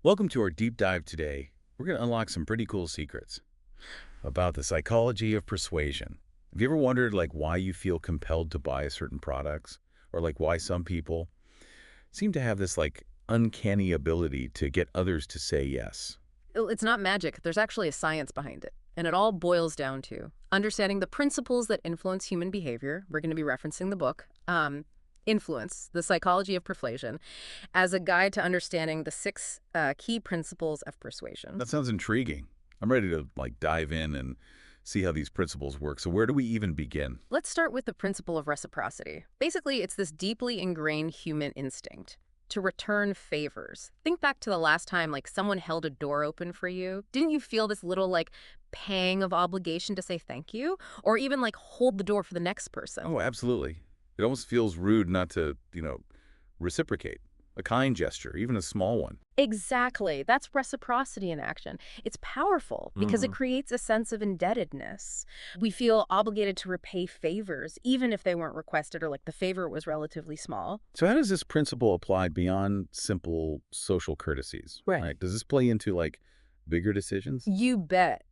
Welcome to our deep dive today. We're going to unlock some pretty cool secrets about the psychology of persuasion. Have you ever wondered why you feel compelled to buy certain products or why some people seem to have this uncanny ability to get others to say yes? It's not magic. There's actually a science behind it. And it all boils down to understanding the principles that influence human behavior. We're going to be referencing the book, Influence, the Psychology of Persuasion, as a guide to understanding the six key principles of persuasion. That sounds intriguing. I'm ready to dive in and see how these principles work. So where do we even begin? Let's start with the principle of reciprocity. Basically, it's this deeply ingrained human instinct to return favors. Think back to the last time someone held a door open for you. Didn't you feel this little pang of obligation to say thank you? Or even hold the door for the next person? Oh, absolutely. It almost feels rude not to, reciprocate. A kind gesture, even a small one. Exactly. That's reciprocity in action. It's powerful because it creates a sense of indebtedness. We feel obligated to repay favors, even if they weren't requested or the favor was relatively small. So how does this principle apply beyond simple social courtesies? Right. Does this play into bigger decisions? You bet.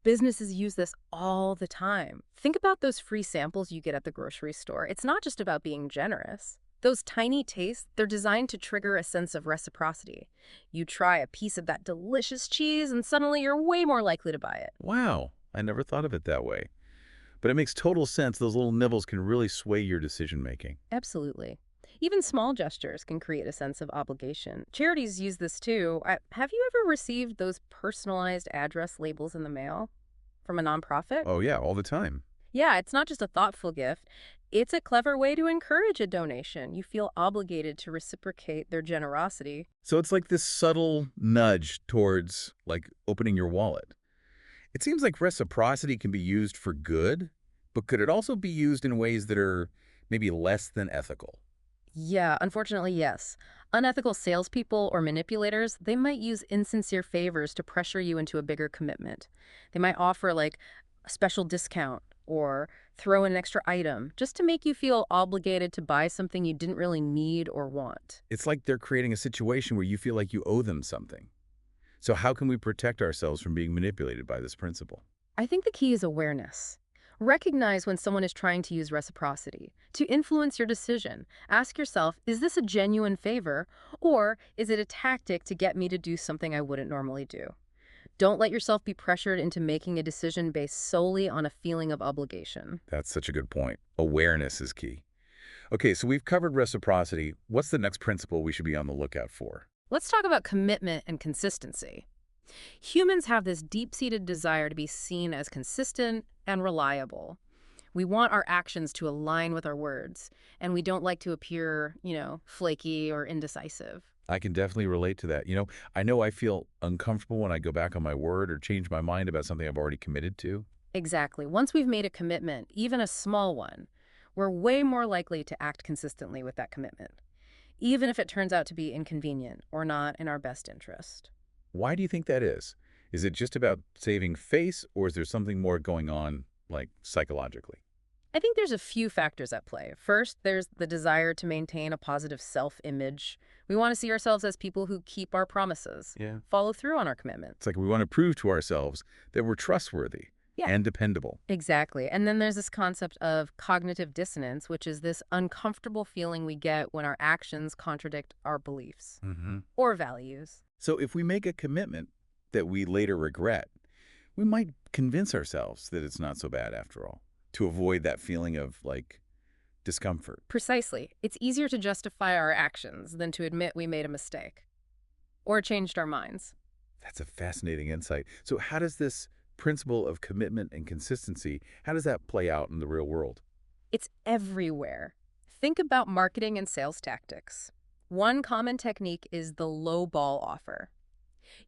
Businesses use this all the time. Think about those free samples you get at the grocery store. It's not just about being generous. Those tiny tastes, they're designed to trigger a sense of reciprocity. You try a piece of that delicious cheese and suddenly you're way more likely to buy it. Wow, I never thought of it that way. But it makes total sense. Those little nibbles can really sway your decision making. Absolutely. Even small gestures can create a sense of obligation. Charities use this too. Have you ever received those personalized address labels in the mail from a nonprofit? Oh yeah, all the time. Yeah, it's not just a thoughtful gift. It's a clever way to encourage a donation. You feel obligated to reciprocate their generosity. So it's like this subtle nudge towards opening your wallet. It seems like reciprocity can be used for good, but could it also be used in ways that are maybe less than ethical? Yeah, unfortunately, yes. Unethical salespeople or manipulators, they might use insincere favors to pressure you into a bigger commitment. They might offer a special discount or throw in an extra item just to make you feel obligated to buy something you didn't really need or want. It's like they're creating a situation where you feel like you owe them something. So how can we protect ourselves from being manipulated by this principle? I think the key is awareness. Recognize when someone is trying to use reciprocity to influence your decision. Ask yourself, is this a genuine favor, or is it a tactic to get me to do something I wouldn't normally do? Don't let yourself be pressured into making a decision based solely on a feeling of obligation. That's such a good point. Awareness is key. Okay, so we've covered reciprocity. What's the next principle we should be on the lookout for? Let's talk about commitment and consistency. Humans have this deep-seated desire to be seen as consistent and reliable. We want our actions to align with our words, and we don't like to appear, flaky or indecisive. I can definitely relate to that. I know I feel uncomfortable when I go back on my word or change my mind about something I've already committed to. Exactly. Once we've made a commitment, even a small one, we're way more likely to act consistently with that commitment, even if it turns out to be inconvenient or not in our best interest. Why do you think that is? Is it just about saving face, or is there something more going on, psychologically? I think there's a few factors at play. First, there's the desire to maintain a positive self-image. We want to see ourselves as people who keep our promises, Yeah. follow through on our commitments. It's like we want to prove to ourselves that we're trustworthy Yeah. and dependable. Exactly. And then there's this concept of cognitive dissonance, which is this uncomfortable feeling we get when our actions contradict our beliefs or values. So if we make a commitment that we later regret, we might convince ourselves that it's not so bad after all, to avoid that feeling of discomfort. Precisely. It's easier to justify our actions than to admit we made a mistake or changed our minds. That's a fascinating insight. So how does this principle of commitment and consistency, how does that play out in the real world? It's everywhere. Think about marketing and sales tactics. One common technique is the low ball offer.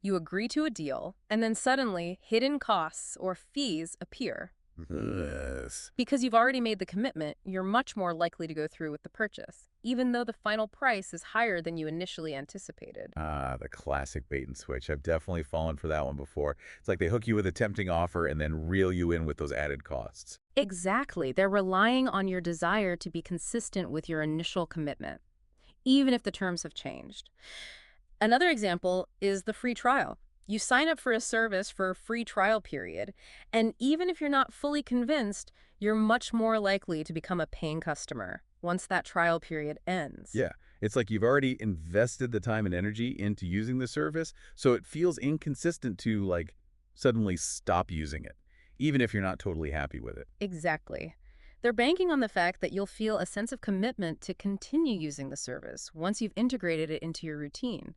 You agree to a deal, and then suddenly hidden costs or fees appear. Yes. Because you've already made the commitment, you're much more likely to go through with the purchase, even though the final price is higher than you initially anticipated. Ah, the classic bait and switch. I've definitely fallen for that one before. It's like they hook you with a tempting offer and then reel you in with those added costs. Exactly. They're relying on your desire to be consistent with your initial commitment, even if the terms have changed. Another example is the free trial. You sign up for a service for a free trial period, and even if you're not fully convinced, you're much more likely to become a paying customer once that trial period ends. Yeah, it's like you've already invested the time and energy into using the service, so it feels inconsistent to, like, suddenly stop using it, even if you're not totally happy with it. Exactly. They're banking on the fact that you'll feel a sense of commitment to continue using the service once you've integrated it into your routine.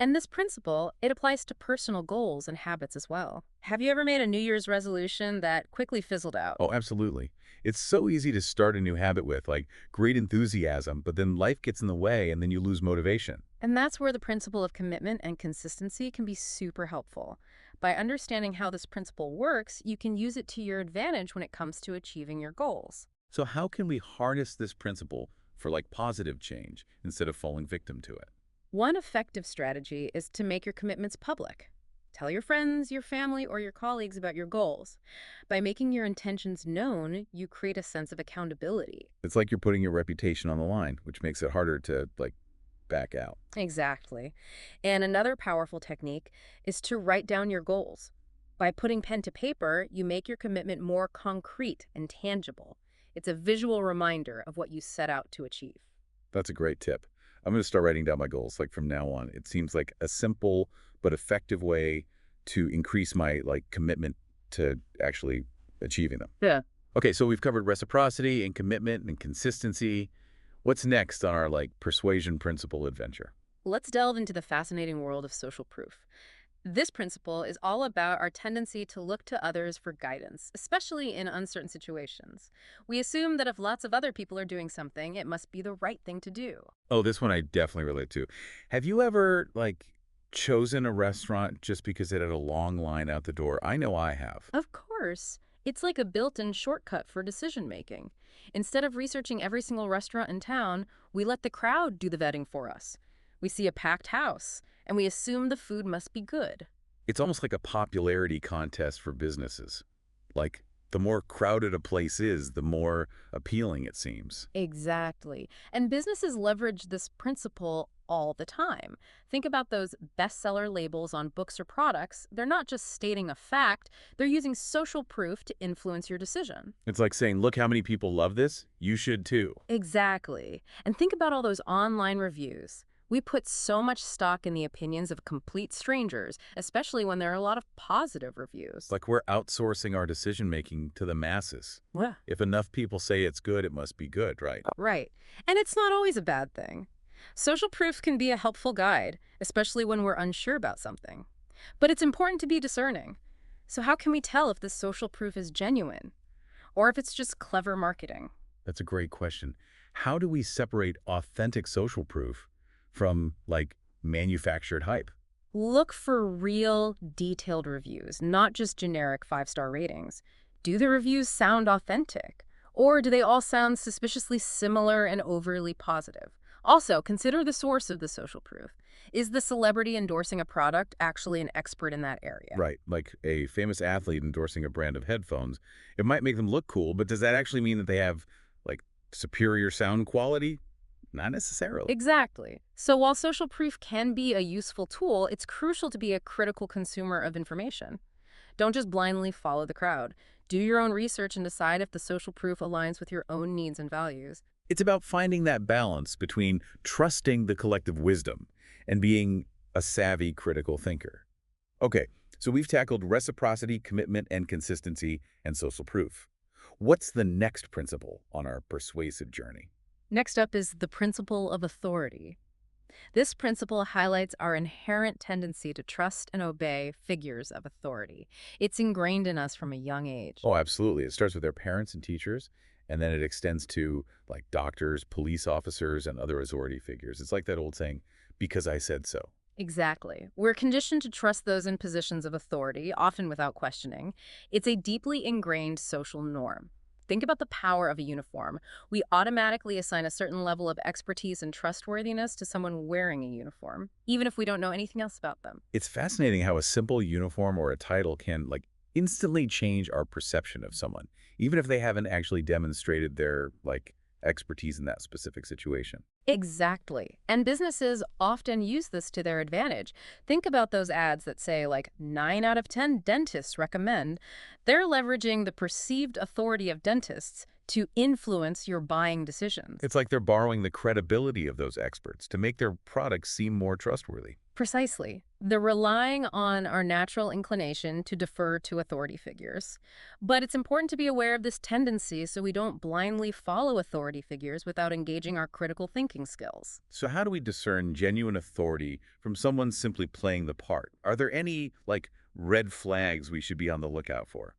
And this principle, it applies to personal goals and habits as well. Have you ever made a New Year's resolution that quickly fizzled out? Oh, absolutely. It's so easy to start a new habit with, like, great enthusiasm, but then life gets in the way and then you lose motivation. And that's where the principle of commitment and consistency can be super helpful. By understanding how this principle works, you can use it to your advantage when it comes to achieving your goals. So how can we harness this principle for, like, positive change instead of falling victim to it? One effective strategy is to make your commitments public. Tell your friends, your family, or your colleagues about your goals. By making your intentions known, you create a sense of accountability. It's like you're putting your reputation on the line, which makes it harder to, like, back out. Exactly. And another powerful technique is to write down your goals. By putting pen to paper, you make your commitment more concrete and tangible. It's a visual reminder of what you set out to achieve. That's a great tip. I'm going to start writing down my goals, like, from now on. It seems like a simple but effective way to increase my, like, commitment to actually achieving them. Yeah. Okay, so we've covered reciprocity and commitment and consistency. What's next on our, like, persuasion principle adventure? Let's delve into the fascinating world of social proof. This principle is all about our tendency to look to others for guidance, especially in uncertain situations. We assume that if lots of other people are doing something, it must be the right thing to do. Oh, this one I definitely relate to. Have you ever, like, chosen a restaurant just because it had a long line out the door? I know I have. Of course, it's like a built-in shortcut for decision making. Instead of researching every single restaurant in town, we let the crowd do the vetting for us. We see a packed house, and we assume the food must be good. It's almost like a popularity contest for businesses. Like, the more crowded a place is, the more appealing it seems. Exactly. And businesses leverage this principle all the time. Think about those bestseller labels on books or products. They're not just stating a fact, they're using social proof to influence your decision. It's like saying, look how many people love this, you should too. Exactly. And think about all those online reviews. We put so much stock in the opinions of complete strangers, especially when there are a lot of positive reviews. Like we're outsourcing our decision-making to the masses. Yeah. If enough people say it's good, it must be good, right? Right. And it's not always a bad thing. Social proof can be a helpful guide, especially when we're unsure about something. But it's important to be discerning. So how can we tell if this social proof is genuine or if it's just clever marketing? That's a great question. How do we separate authentic social proof from, like, manufactured hype? Look for real, detailed reviews, not just generic five-star ratings. Do the reviews sound authentic? Or do they all sound suspiciously similar and overly positive? Also, consider the source of the social proof. Is the celebrity endorsing a product actually an expert in that area? Right, like a famous athlete endorsing a brand of headphones. It might make them look cool, but does that actually mean that they have, like, superior sound quality? Not necessarily. Exactly. So while social proof can be a useful tool, it's crucial to be a critical consumer of information. Don't just blindly follow the crowd. Do your own research and decide if the social proof aligns with your own needs and values. It's about finding that balance between trusting the collective wisdom and being a savvy critical thinker. Okay, so we've tackled reciprocity, commitment, and consistency, and social proof. What's the next principle on our persuasive journey? Next up is the principle of authority. This principle highlights our inherent tendency to trust and obey figures of authority. It's ingrained in us from a young age. Oh, absolutely. It starts with their parents and teachers, and then it extends to, like, doctors, police officers, and other authority figures. It's like that old saying, because I said so. Exactly. We're conditioned to trust those in positions of authority, often without questioning. It's a deeply ingrained social norm. Think about the power of a uniform. We automatically assign a certain level of expertise and trustworthiness to someone wearing a uniform, even if we don't know anything else about them. It's fascinating how a simple uniform or a title can, like, instantly change our perception of someone, even if they haven't actually demonstrated their, like, expertise in that specific situation. Exactly. And businesses often use this to their advantage. Think about those ads that say, like, 9 out of 10 dentists recommend. They're leveraging the perceived authority of dentists to influence your buying decisions. It's like they're borrowing the credibility of those experts to make their products seem more trustworthy. Precisely. They're relying on our natural inclination to defer to authority figures. But it's important to be aware of this tendency so we don't blindly follow authority figures without engaging our critical thinking skills. So how do we discern genuine authority from someone simply playing the part? Are there any, like, red flags we should be on the lookout for?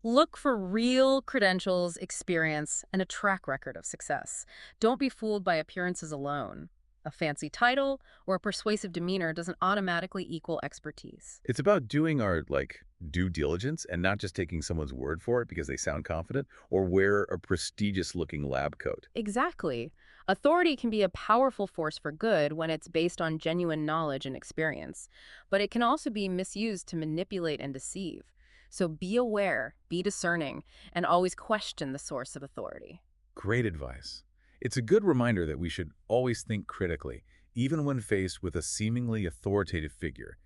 Look for real credentials, experience, and a track record of success. Don't be fooled by appearances alone. A fancy title or a persuasive demeanor doesn't automatically equal expertise. It's about doing our, like, due diligence and not just taking someone's word for it because they sound confident or wear a prestigious-looking lab coat. Exactly. Authority can be a powerful force for good when it's based on genuine knowledge and experience, but it can also be misused to manipulate and deceive. So be aware, be discerning, and always question the source of authority. Great advice. It's a good reminder that we should always think critically, even when faced with a seemingly authoritative figure.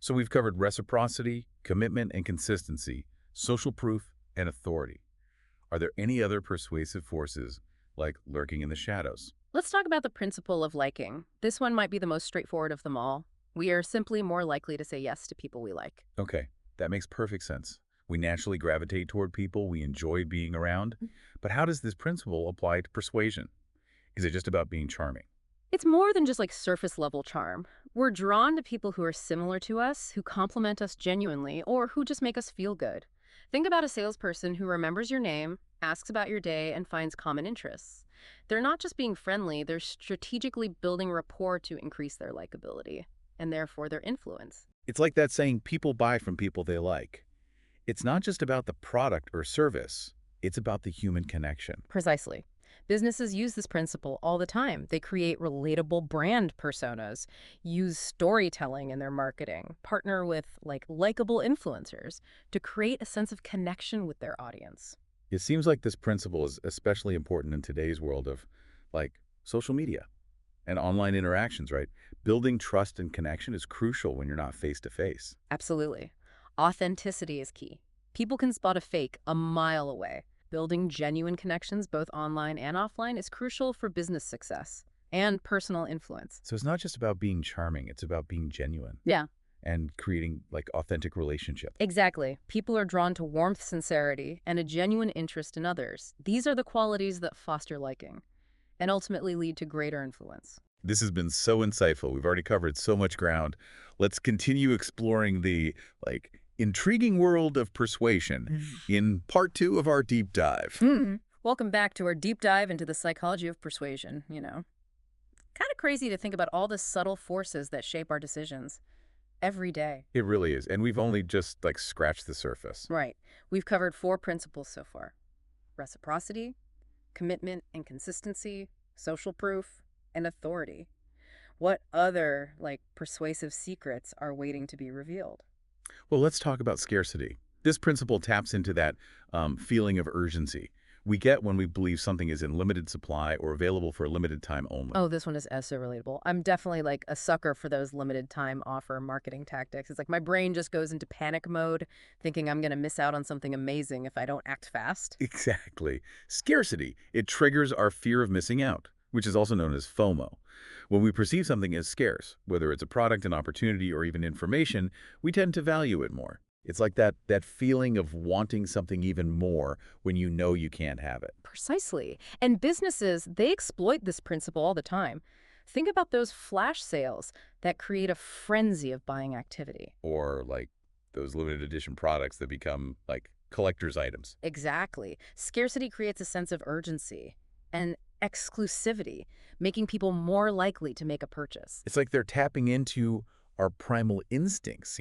So we've covered reciprocity, commitment and consistency, social proof, and authority. Are there any other persuasive forces, like lurking in the shadows? Let's talk about the principle of liking. This one might be the most straightforward of them all. We are simply more likely to say yes to people we like. Okay, that makes perfect sense. We naturally gravitate toward people we enjoy being around. But how does this principle apply to persuasion? Is it just about being charming? It's more than just like surface level charm. We're drawn to people who are similar to us, who compliment us genuinely, or who just make us feel good. Think about a salesperson who remembers your name, asks about your day, and finds common interests. They're not just being friendly, they're strategically building rapport to increase their likability, and therefore their influence. It's like that saying, people buy from people they like. It's not just about the product or service. It's about the human connection. Precisely. Businesses use this principle all the time. They create relatable brand personas, use storytelling in their marketing, partner with likable influencers to create a sense of connection with their audience. It seems like this principle is especially important in today's world of, like, social media and online interactions, right? Building trust and connection is crucial when you're not face-to-face. Absolutely. Authenticity is key. People can spot a fake a mile away. Building genuine connections, both online and offline, is crucial for business success and personal influence. So it's not just about being charming, it's about being genuine Yeah, and creating, like, authentic relationships. exactly. People are drawn to warmth, sincerity, and a genuine interest in others. These are the qualities that foster liking and ultimately lead to greater influence. This has been so insightful. We've already covered so much ground. Let's continue exploring the, like, intriguing world of persuasion in part 2 of our deep dive. Welcome back to our deep dive into the psychology of persuasion, Kind of crazy to think about all the subtle forces that shape our decisions every day. It really is. And we've only just, like, scratched the surface. Right. We've covered 4 principles so far: reciprocity, commitment and consistency, social proof, and authority. What other, persuasive secrets are waiting to be revealed? Well, let's talk about scarcity. This principle taps into that feeling of urgency we get when we believe something is in limited supply or available for a limited time only. Oh, this one is so relatable. I'm definitely a sucker for those limited time offer marketing tactics. It's like my brain just goes into panic mode, thinking I'm going to miss out on something amazing if I don't act fast. Exactly. Scarcity. It triggers our fear of missing out, which is also known as FOMO. When we perceive something as scarce, whether it's a product, an opportunity, or even information, we tend to value it more. It's like that feeling of wanting something even more when you know you can't have it. Precisely. And businesses, they exploit this principle all the time. Think about those flash sales that create a frenzy of buying activity. Or, like, those limited edition products that become, like, collector's items. Exactly. Scarcity creates a sense of urgency and exclusivity, making people more likely to make a purchase. It's like they're tapping into our primal instincts.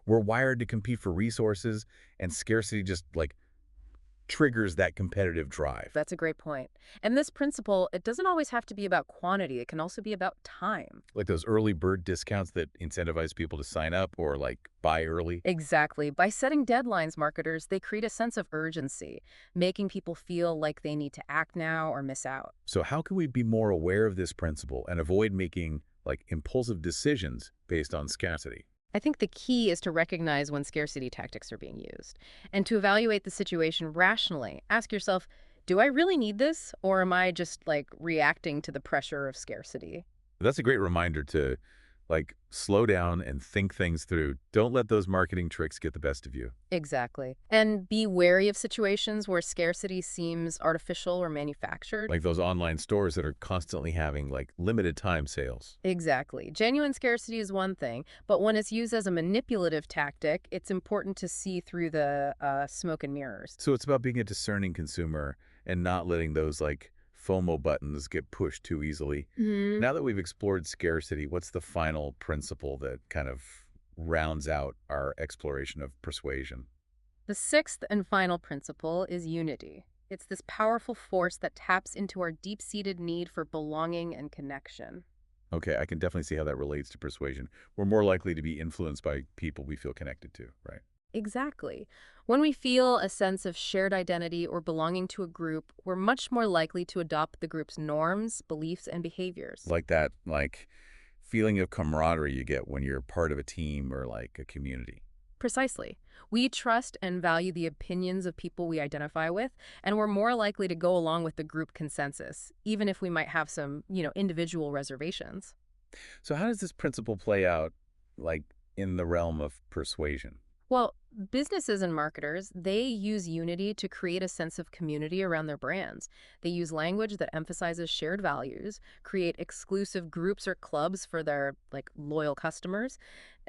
We're wired to compete for resources, and scarcity just, like, triggers that competitive drive. That's a great point. And this principle, it doesn't always have to be about quantity. It can also be about time. Like those early bird discounts that incentivize people to sign up or like buy early. Exactly. By setting deadlines, marketers, they create a sense of urgency, making people feel like they need to act now or miss out. So how can we be more aware of this principle and avoid making like impulsive decisions based on scarcity? I think the key is to recognize when scarcity tactics are being used and to evaluate the situation rationally. Ask yourself, do I really need this, or am I just like reacting to the pressure of scarcity? That's a great reminder to like slow down and think things through. Don't let those marketing tricks get the best of you. Exactly. And be wary of situations where scarcity seems artificial or manufactured. Like those online stores that are constantly having like limited time sales. Exactly. Genuine scarcity is one thing, but when it's used as a manipulative tactic, it's important to see through the smoke and mirrors. So it's about being a discerning consumer and not letting those like FOMO buttons get pushed too easily. Hmm. Now that we've explored scarcity, what's the final principle that kind of rounds out our exploration of persuasion? The sixth and final principle is unity. It's this powerful force that taps into our deep-seated need for belonging and connection. Okay, I can definitely see how that relates to persuasion. We're more likely to be influenced by people we feel connected to, right? Exactly. When we feel a sense of shared identity or belonging to a group, we're much more likely to adopt the group's norms, beliefs, and behaviors. Like that, like feeling of camaraderie you get when you're part of a team or like a community. Precisely. We trust and value the opinions of people we identify with, and we're more likely to go along with the group consensus, even if we might have some, individual reservations. So how does this principle play out like in the realm of persuasion? Well, businesses and marketers, they use unity to create a sense of community around their brands. They use language that emphasizes shared values, create exclusive groups or clubs for their loyal customers,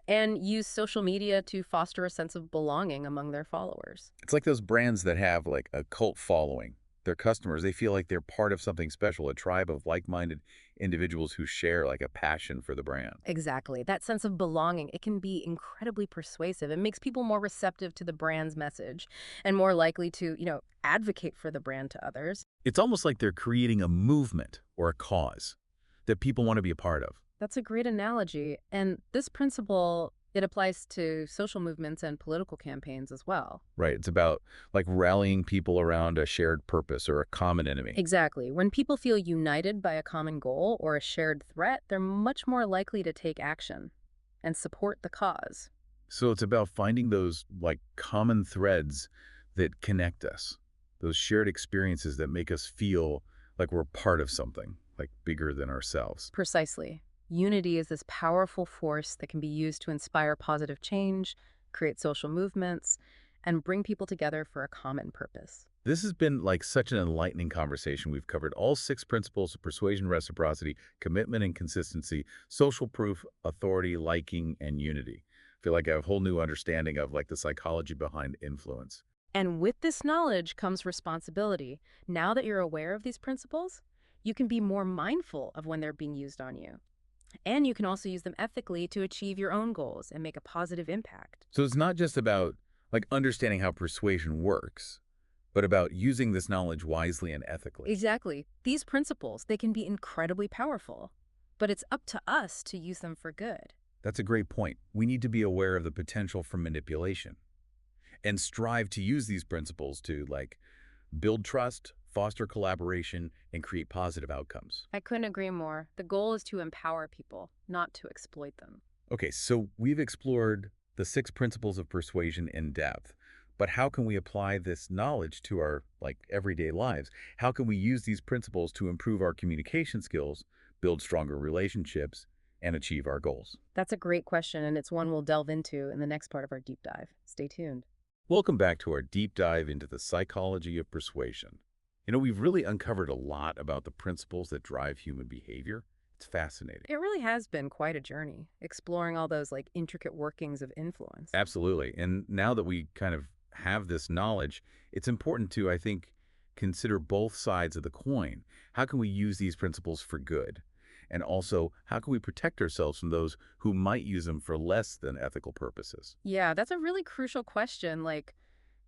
and use social media to foster a sense of belonging among their followers. It's like those brands that have like a cult following. Their customers, they feel like they're part of something special, a tribe of like-minded individuals who share like a passion for the brand. Exactly. That sense of belonging, it can be incredibly persuasive. It makes people more receptive to the brand's message and more likely to, advocate for the brand to others. It's almost like they're creating a movement or a cause that people want to be a part of. That's a great analogy. And this principle, it applies to social movements and political campaigns as well. Right. It's about like rallying people around a shared purpose or a common enemy. Exactly. When people feel united by a common goal or a shared threat, they're much more likely to take action and support the cause. So it's about finding those like common threads that connect us, those shared experiences that make us feel like we're part of something like bigger than ourselves. Precisely. Unity is this powerful force that can be used to inspire positive change, create social movements, and bring people together for a common purpose. This has been like such an enlightening conversation. We've covered all six principles of persuasion, reciprocity, commitment and consistency, social proof, authority, liking, and unity. I feel like I have a whole new understanding of like the psychology behind influence. And with this knowledge comes responsibility. Now that you're aware of these principles, you can be more mindful of when they're being used on you. And you can also use them ethically to achieve your own goals and make a positive impact. So it's not just about like understanding how persuasion works, but about using this knowledge wisely and ethically. Exactly. These principles, they can be incredibly powerful, but it's up to us to use them for good. That's a great point. We need to be aware of the potential for manipulation and strive to use these principles to like build trust, foster collaboration, and create positive outcomes. I couldn't agree more. The goal is to empower people, not to exploit them. Okay, so we've explored the six principles of persuasion in depth, but how can we apply this knowledge to our like everyday lives? How can we use these principles to improve our communication skills, build stronger relationships, and achieve our goals? That's a great question, and it's one we'll delve into in the next part of our deep dive. Stay tuned. Welcome back to our deep dive into the psychology of persuasion. We've really uncovered a lot about the principles that drive human behavior. It's fascinating. It really has been quite a journey, exploring all those intricate workings of influence. Absolutely. And now that we kind of have this knowledge, it's important to, I think, consider both sides of the coin. How can we use these principles for good? And also, how can we protect ourselves from those who might use them for less than ethical purposes? Yeah, that's a really crucial question.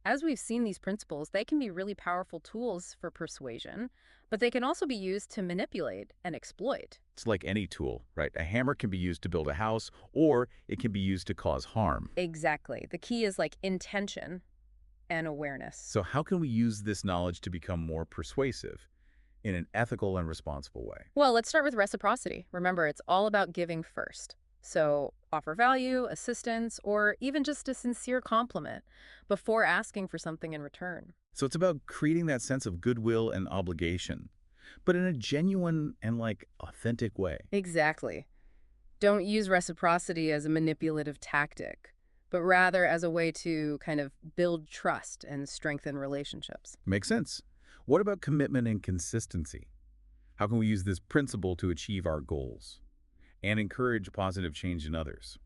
As we've seen, these principles, they can be really powerful tools for persuasion, but they can also be used to manipulate and exploit. It's like any tool, right? A hammer can be used to build a house, or it can be used to cause harm. Exactly. The key is like intention and awareness. So how can we use this knowledge to become more persuasive in an ethical and responsible way? Well, let's start with reciprocity. Remember, it's all about giving first. So offer value, assistance, or even just a sincere compliment before asking for something in return. So it's about creating that sense of goodwill and obligation, but in a genuine and authentic way. Exactly. Don't use reciprocity as a manipulative tactic, but rather as a way to kind of build trust and strengthen relationships. Makes sense. What about commitment and consistency? How can we use this principle to achieve our goals and encourage positive change in others?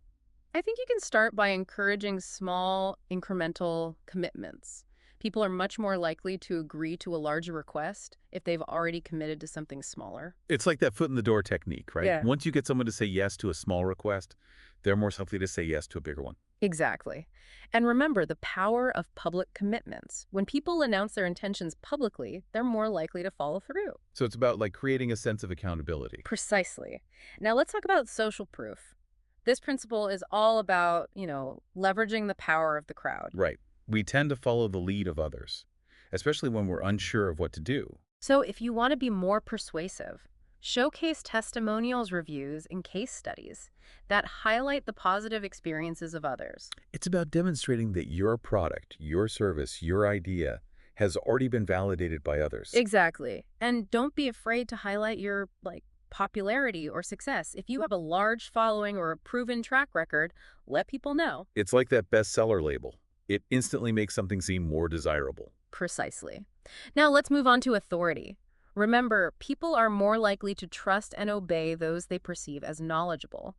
I think you can start by encouraging small, incremental commitments. People are much more likely to agree to a larger request if they've already committed to something smaller. It's like that foot in the door technique, right? Yeah. Once you get someone to say yes to a small request, they're more likely to say yes to a bigger one. Exactly. And remember the power of public commitments. When people announce their intentions publicly, they're more likely to follow through. So it's about creating a sense of accountability. Precisely. Now let's talk about social proof. This principle is all about, leveraging the power of the crowd. Right. We tend to follow the lead of others, especially when we're unsure of what to do. So if you want to be more persuasive, showcase testimonials, reviews, and case studies that highlight the positive experiences of others. It's about demonstrating that your product, your service, your idea has already been validated by others. Exactly. And don't be afraid to highlight your, popularity or success. If you have a large following or a proven track record, let people know. It's like that bestseller label. It instantly makes something seem more desirable. Precisely. Now let's move on to authority. Remember, people are more likely to trust and obey those they perceive as knowledgeable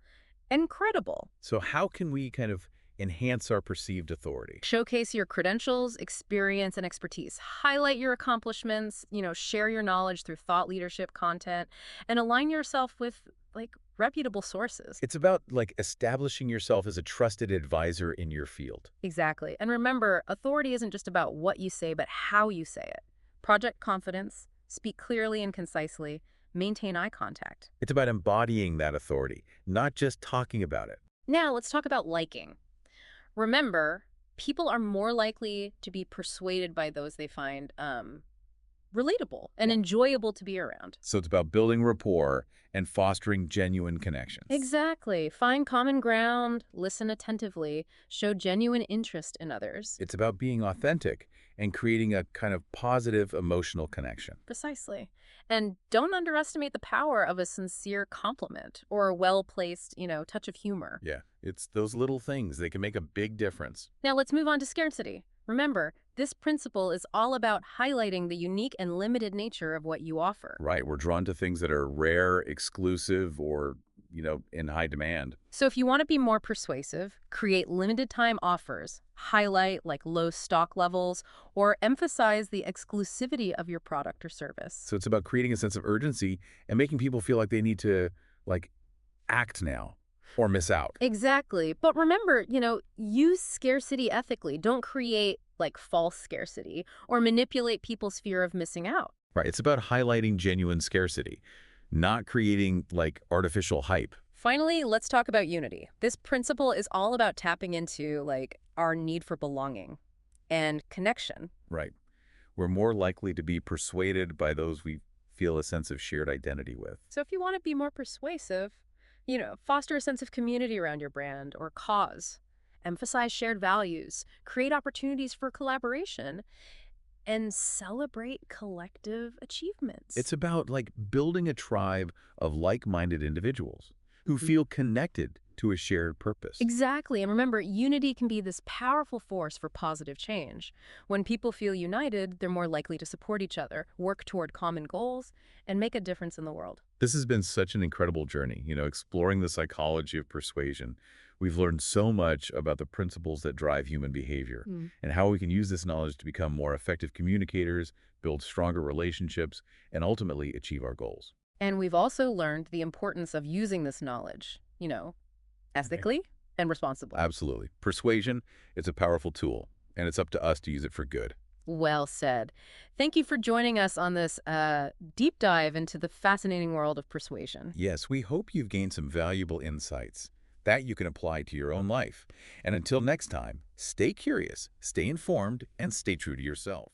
and credible. So how can we kind of enhance our perceived authority? Showcase your credentials, experience, and expertise. Highlight your accomplishments, share your knowledge through thought leadership content, and align yourself with, reputable sources. It's about establishing yourself as a trusted advisor in your field. Exactly. And remember, authority isn't just about what you say, but how you say it. Project confidence, speak clearly and concisely, maintain eye contact. It's about embodying that authority, not just talking about it. Now, let's talk about liking. Remember, people are more likely to be persuaded by those they find relatable and enjoyable to be around. So it's about building rapport and fostering genuine connections. Exactly. Find common ground, listen attentively, show genuine interest in others. It's about being authentic and creating a kind of positive emotional connection. Precisely. And don't underestimate the power of a sincere compliment or a well-placed, touch of humor. Yeah, it's those little things. They can make a big difference. Now let's move on to scarcity. Remember, this principle is all about highlighting the unique and limited nature of what you offer. Right, we're drawn to things that are rare, exclusive, or, in high demand. So if you want to be more persuasive, create limited time offers, highlight low stock levels, or emphasize the exclusivity of your product or service. So it's about creating a sense of urgency and making people feel like they need to, act now or miss out. Exactly. But remember, use scarcity ethically. Don't create false scarcity or manipulate people's fear of missing out. Right, it's about highlighting genuine scarcity, not creating, artificial hype. Finally, let's talk about unity. This principle is all about tapping into, our need for belonging and connection. Right. We're more likely to be persuaded by those we feel a sense of shared identity with. So if you want to be more persuasive, foster a sense of community around your brand or cause. Emphasize shared values, create opportunities for collaboration, and celebrate collective achievements. It's about, building a tribe of like-minded individuals who feel connected to a shared purpose. Exactly. And remember, unity can be this powerful force for positive change. When people feel united, they're more likely to support each other, work toward common goals, and make a difference in the world. This has been such an incredible journey, exploring the psychology of persuasion. We've learned so much about the principles that drive human behavior and how we can use this knowledge to become more effective communicators, build stronger relationships, and ultimately achieve our goals. And we've also learned the importance of using this knowledge, ethically and responsibly. Absolutely. Persuasion is a powerful tool, and it's up to us to use it for good. Well said. Thank you for joining us on this deep dive into the fascinating world of persuasion. Yes, we hope you've gained some valuable insights that you can apply to your own life. And until next time, stay curious, stay informed, and stay true to yourself.